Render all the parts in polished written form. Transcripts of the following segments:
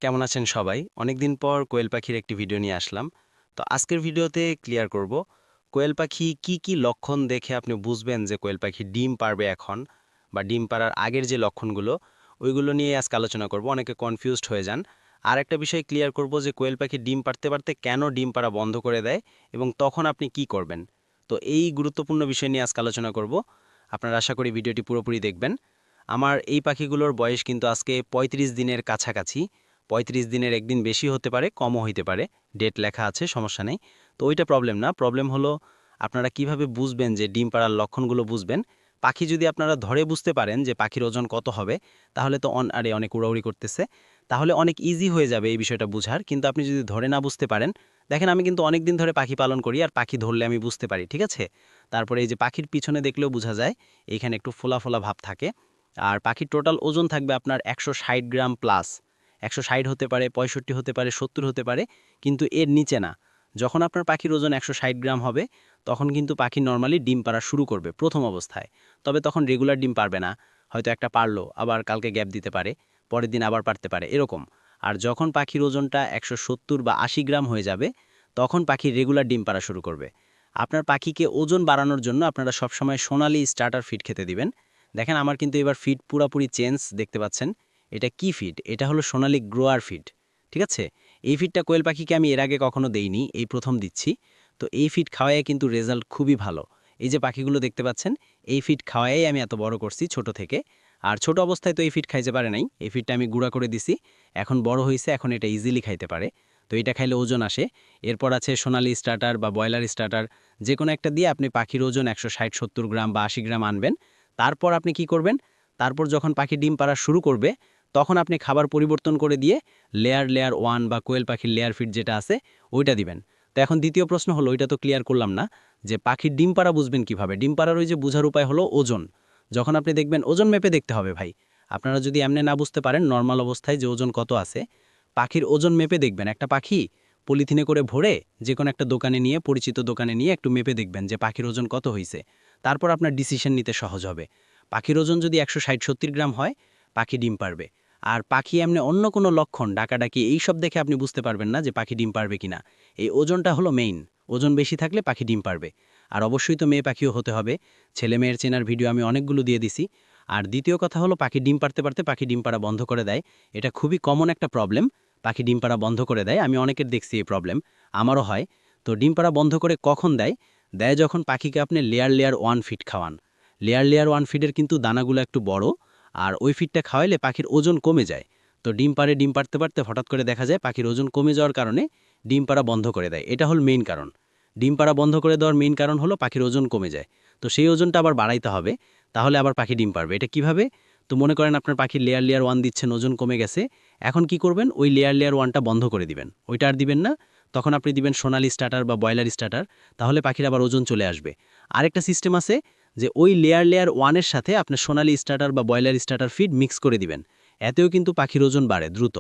কেমন আছেন সবাই? অনেকদিন পর কোয়েল পাখির একটি ভিডিও নিয়ে আসলাম। তো আজকের ভিডিওতে ক্লিয়ার করব কোয়েল পাখি কি লক্ষণ দেখে আপনি বুঝবেন যে কোয়েল পাখি ডিম পাড়বে এখন বা ডিম পাড়ার আগের যে লক্ষণগুলো ওইগুলো নিয়ে আজকে আলোচনা করব। অনেকে কনফিউজড হয়ে যান। আর একটা বিষয় ক্লিয়ার করব যে কোয়েল পাখি ডিম পাড়তে পারতে কেন ডিম পাড়া বন্ধ করে দেয় এবং তখন আপনি কি করবেন। তো এই গুরুত্বপূর্ণ বিষয় নিয়ে আজকে আলোচনা করব। আপনারা আশা করি ভিডিওটি পুরোপুরি দেখবেন। আমার এই পাখিগুলোর বয়স কিন্তু আজকে ৩৫ দিনের কাছাকাছি। ৩৫ দিনের একদিন বেশি হতে পারে, কমও হইতে পারে। ডেট লেখা আছে, সমস্যা নেই। তো ওইটা প্রবলেম না। প্রবলেম হলো আপনারা কিভাবে বুঝবেন যে ডিম পাড়ার লক্ষণগুলো বুঝবেন। পাখি যদি আপনারা ধরে বুঝতে পারেন যে পাখির ওজন কত হবে, তাহলে তো আরে অনেক উড়াউড়ি করতেছে। তাহলে অনেক ইজি হয়ে যাবে এই বিষয়টা বুঝার। কিন্তু আপনি যদি ধরে না বুঝতে পারেন, দেখেন আমি কিন্তু অনেক দিন ধরে পাখি পালন করি আর পাখি ধরলে আমি বুঝতে পারি, ঠিক আছে? তারপরে এই যে পাখির পিছনে দেখলেও বোঝা যায়, এইখানে একটু ফোলা, ফোলা ভাব থাকে। আর পাখির টোটাল ওজন থাকবে আপনার ১৬০ গ্রাম প্লাস। ১৬০ হতে পারে, ৬৫ হতে পারে, ৭০ হতে পারে, কিন্তু এর নিচে না। যখন আপনার পাখির ওজন ১৬০ গ্রাম হবে, তখন কিন্তু পাখি নরমালি ডিম পাড়া শুরু করবে প্রথম অবস্থায়। তবে তখন রেগুলার ডিম পারবে না। হয়তো একটা পারলো, আবার কালকে গ্যাপ দিতে পারে, পরের দিন আবার পারতে পারে, এরকম। আর যখন পাখির ওজনটা ১৭০ বা ৮০ গ্রাম হয়ে যাবে, তখন পাখি রেগুলার ডিম পাড়া শুরু করবে। আপনার পাখিকে ওজন বাড়ানোর জন্য আপনারা সবসময় সোনালি স্টার্টার ফিড খেতে দিবেন। দেখেন আমার কিন্তু এবার ফিড পুরাপুরি চেঞ্জ দেখতে পাচ্ছেন। এটা কি ফিড? এটা হলো সোনালী গ্রোয়ার ফিড। ঠিক আছে? এই ফিডটা কোয়েল পাখিকে আমি এর আগে কখনো দেইনি, এই প্রথম দিচ্ছি। তো এই ফিড খাওয়ায় কিন্তু রেজাল্ট খুবই ভালো। এই যে পাখিগুলো দেখতে পাচ্ছেন, এই ফিড খাওয়াই আমি এত বড় করছি ছোট থেকে। আর ছোট অবস্থায় তো এই ফিড খাইতে পারে নাই। এই ফিডটা আমি গুঁড়া করে দিছি। এখন বড় হইছে, এখন এটা ইজিলি খাইতে পারে। তো এটা খাইলে ওজন আসে। এরপর আছে সোনালী স্টার্টার বা ব্রয়লার স্টার্টার, যেকোনো একটা দিয়ে আপনি পাখির ওজন ১৬০-৭০ গ্রাম বা ৮০ গ্রাম আনবেন। তারপর আপনি কি করবেন? তারপর যখন পাখি ডিম পাড়া শুরু করবে, তখন আপনি খাবার পরিবর্তন করে দিয়ে লেয়ার 1 বা কোয়েল পাখির লেয়ার ফিড যেটা আছে, ওইটা দিবেন। তো এখন দ্বিতীয় প্রশ্ন হলো, ওইটা তো ক্লিয়ার করলাম না, যে পাখির ডিম পাড়া বুঝবেন কিভাবে? ডিম পাড়ার ওই যে বুঝার উপায় হলো ওজন। যখন আপনি দেখবেন, ওজন মেপে দেখতে হবে ভাই। আপনারা যদি এমনি না বুঝতে পারেন নরমাল অবস্থায় যে ওজন কত আছে, পাখির ওজন মেপে দেখবেন। একটা পাখি পলিথিনে করে ভরে যেকোনো একটা দোকানে নিয়ে, পরিচিত দোকানে নিয়ে একটু মেপে দেখবেন যে পাখির ওজন কত হইছে। তারপর আপনার ডিসিশন নিতে সহজ হবে। পাখির ওজন যদি ১৬০-৭০ গ্রাম হয়, পাখি ডিম পারবে। আর পাখি এমনি অন্য কোনো লক্ষণ, ডাকাডাকি এইসব দেখে আপনি বুঝতে পারবেন না যে পাখি ডিম পারবে কিনা। এই ওজনটা হলো মেইন। ওজন বেশি থাকলে পাখি ডিম পারবে। আর অবশ্যই তো মেয়ে পাখিও হতে হবে। ছেলে মেয়ের চেনার ভিডিও আমি অনেকগুলো দিয়ে দিছি। আর দ্বিতীয় কথা হলো, পাখি ডিম পারতে পারতে পাখি ডিম পাড়া বন্ধ করে দেয়। এটা খুবই কমন একটা প্রবলেম। পাখি ডিম পাড়া বন্ধ করে দেয়। আমি অনেকের দেখছি এই প্রবলেম। আমারও হয়। তো ডিম পাড়া বন্ধ করে কখন দেয়? দেয় যখন পাখিকে আপনি লেয়ার 1 ফিড খাওয়ান। লেয়ার 1 ফিডের কিন্তু দানাগুলো একটু বড়। আর ওই ফিডটা খাওয়াইলে পাখির ওজন কমে যায়। তো ডিম পাড়ে, ডিম পাড়তে পারতে হঠাৎ করে দেখা যায় পাখির ওজন কমে যাওয়ার কারণে ডিম পাড়া বন্ধ করে দেয়। এটা হল মেইন কারণ। ডিম পাড়া বন্ধ করে দেওয়ার মেইন কারণ হলো পাখির ওজন কমে যায়। তো সেই ওজনটা আবার বাড়াইতে হবে। তাহলে আবার পাখি ডিম পারবে। এটা কিভাবে? তো মনে করেন আপনার পাখি লেয়ার 1 দিচ্ছেন, ওজন কমে গেছে। এখন কি করবেন? ওই লেয়ার 1টা বন্ধ করে দিবেন। ওইটা আর দিবেন না। তখন আপনি দিবেন সোনালী স্টার্টার বা ব্রয়লার স্টার্টার। তাহলে পাখির আবার ওজন চলে আসবে। আরেকটা সিস্টেম আছে, যে ওই লেয়ার 1 এর সাথে আপনার সোনালী স্টার্টার বা ব্রয়লার স্টার্টার ফিড মিক্স করে দিবেন। এতেও কিন্তু পাখির ওজন বাড়ে দ্রুত।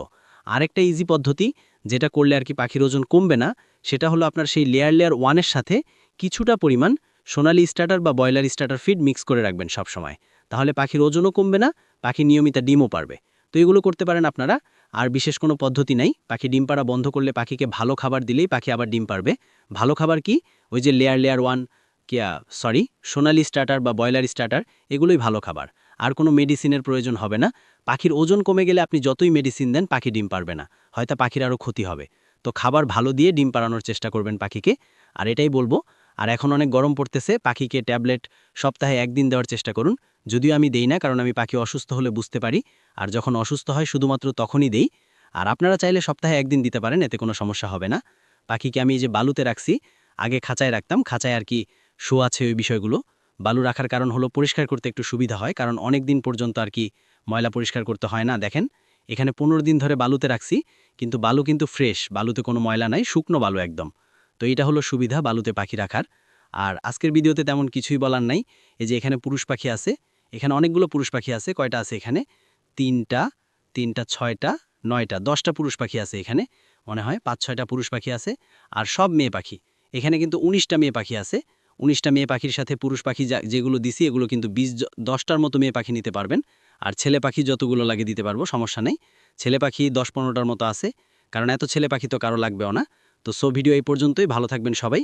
আরেকটা ইজি পদ্ধতি, যেটা করলে আর কি পাখির ওজন কমবে না, সেটা হলো আপনার সেই লেয়ার 1 এর সাথে কিছুটা পরিমাণ সোনালী স্টার্টার বা ব্রয়লার স্টার্টার ফিড মিক্স করে রাখবেন সবসময়। তাহলে পাখির ওজনও কমবে না, পাখি নিয়মিত ডিমও পারবে। তো এগুলো করতে পারেন আপনারা। আর বিশেষ কোনো পদ্ধতি নাই। পাখি ডিম পাড়া বন্ধ করলে পাখিকে ভালো খাবার দিলেই পাখি আবার ডিম পারবে। ভালো খাবার কি? ওই যে লেয়ার 1, সরি, সোনালী স্টার্টার বা ব্রয়লার স্টার্টার, এগুলোই ভালো খাবার। আর কোনো মেডিসিনের প্রয়োজন হবে না। পাখির ওজন কমে গেলে আপনি যতই মেডিসিন দেন, পাখি ডিম পারবে না। হয়তো পাখির আরও ক্ষতি হবে। তো খাবার ভালো দিয়ে ডিম পাড়ানোর চেষ্টা করবেন পাখিকে। আর এটাই বলবো। আর এখন অনেক গরম পড়তেছে, পাখিকে ট্যাবলেট সপ্তাহে ১ দিন দেওয়ার চেষ্টা করুন। যদিও আমি দেই না, কারণ আমি পাখি অসুস্থ হলে বুঝতে পারি। আর যখন অসুস্থ হয় শুধুমাত্র তখনই দেই। আর আপনারা চাইলে সপ্তাহে ১ দিন দিতে পারেন, এতে কোনো সমস্যা হবে না। পাখিকে আমি এই যে বালুতে রাখছি, আগে খাঁচায় রাখতাম, খাঁচায় আর কি শো আছে ওই বিষয়গুলো। বালু রাখার কারণ হলো পরিষ্কার করতে একটু সুবিধা হয়, কারণ অনেক দিন পর্যন্ত আর কি ময়লা পরিষ্কার করতে হয় না। দেখেন, এখানে ১৫ দিন ধরে বালুতে রাখছি, কিন্তু বালু কিন্তু ফ্রেশ, বালুতে কোনো ময়লা নাই, শুকনো বালু একদম। তো এটা হলো সুবিধা বালুতে পাখি রাখার। আর আজকের ভিডিওতে তেমন কিছুই বলার নাই। এই যে এখানে পুরুষ পাখি আছে, এখানে অনেকগুলো পুরুষ পাখি আছে। কয়টা আছে এখানে? ৩টা, ৩টা, ৬টা, ৯টা, ১০টা পুরুষ পাখি আছে এখানে। মনে হয় ৫-৬টা পুরুষ পাখি আছে। আর সব মেয়ে পাখি। এখানে কিন্তু ১৯টা মেয়ে পাখি আছে। ১৯টা মেয়ে পাখির সাথে পুরুষ পাখি যেগুলো দিছি, এগুলো কিন্তু ১০টার মতো মেয়ে পাখি নিতে পারবেন। আর ছেলে পাখি যতগুলো লাগে দিতে পারবো, সমস্যা নেই। ছেলে পাখি 10-15টার মতো আছে, কারণ এত ছেলে পাখি তো কারো লাগবেও না। তো ভিডিও এই পর্যন্তই, ভালো থাকবেন সবাই।